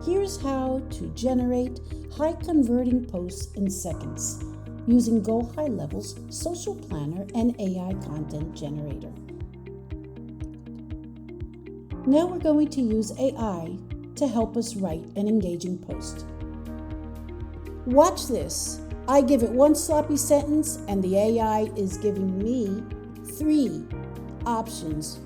Here's how to generate high converting posts in seconds using Go High Level's Social Planner and AI Content Generator. Now we're going to use AI to help us write an engaging post. Watch this. I give it one sloppy sentence and the AI is giving me 3 options.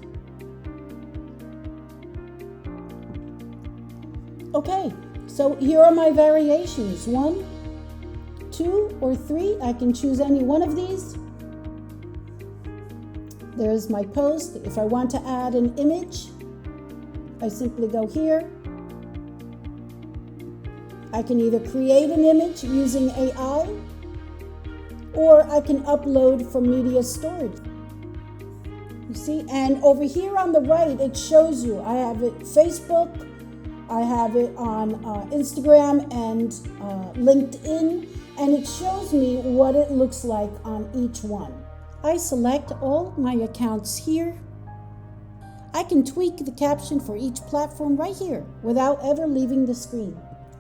Okay, so here are my variations. 1, 2, or 3. I can choose any one of these. There's my post. If I want to add an image, I simply go here. I can either create an image using AI, or I can upload from media storage. You see, and over here on the right, it shows you, I have it Facebook, I have it on Instagram and LinkedIn, and it shows me what it looks like on each one. I select all my accounts here. I can tweak the caption for each platform right here without ever leaving the screen.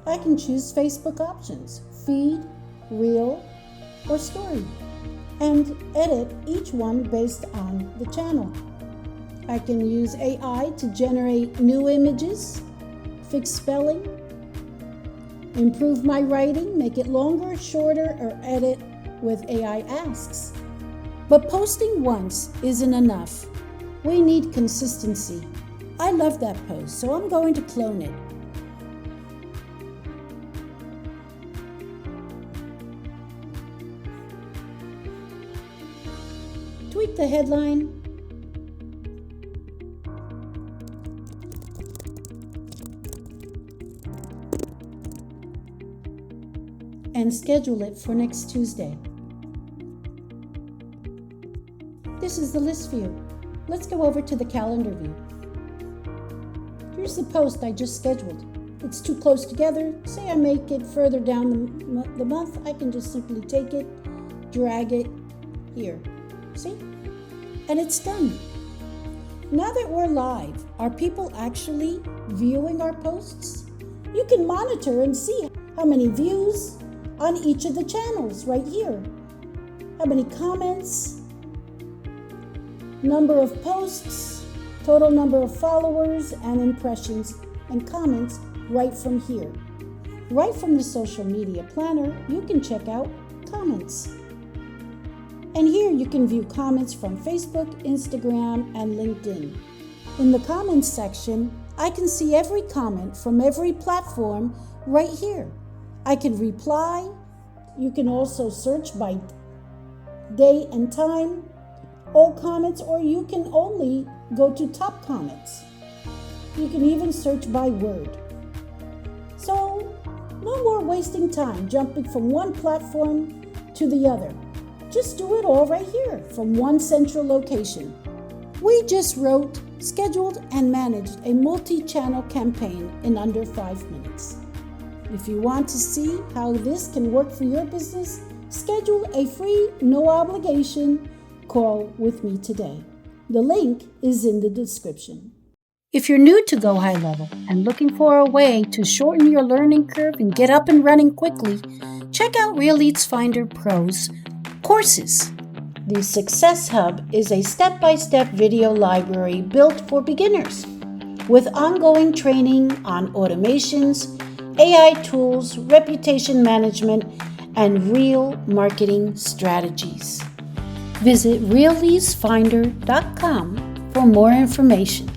I can choose Facebook options, feed, reel, or story, and edit each one based on the channel. I can use AI to generate new images, fix spelling, improve my writing, make it longer, shorter, or edit with AI asks. But posting once isn't enough. We need consistency. I love that post, so I'm going to clone it. Tweak the headline. And schedule it for next Tuesday. This is the list view. Let's go over to the calendar view. Here's the post I just scheduled. It's too close together. Say I make it further down the month, I can just simply take it, drag it here. See? And it's done. Now that we're live, are people actually viewing our posts? You can monitor and see how many views on each of the channels right here. How many comments, number of posts, total number of followers and impressions and comments right from here. Right from the social media planner, you can check out comments. And here you can view comments from Facebook, Instagram, and LinkedIn. In the comments section, I can see every comment from every platform right here. I can reply. You can also search by day and time, all comments, or you can only go to top comments. You can even search by word. So, no more wasting time jumping from one platform to the other. Just do it all right here from one central location. We just wrote, scheduled, and managed a multi-channel campaign in under 5 minutes. If you want to see how this can work for your business, schedule a free, no obligation call with me today. The link is in the description. If you're new to Go High Level and looking for a way to shorten your learning curve and get up and running quickly, check out Real Leads Finder Pro's courses. The Success Hub is a step-by-step video library built for beginners with ongoing training on automations, AI tools, reputation management, and real marketing strategies. Visit realleadsfinder.com for more information.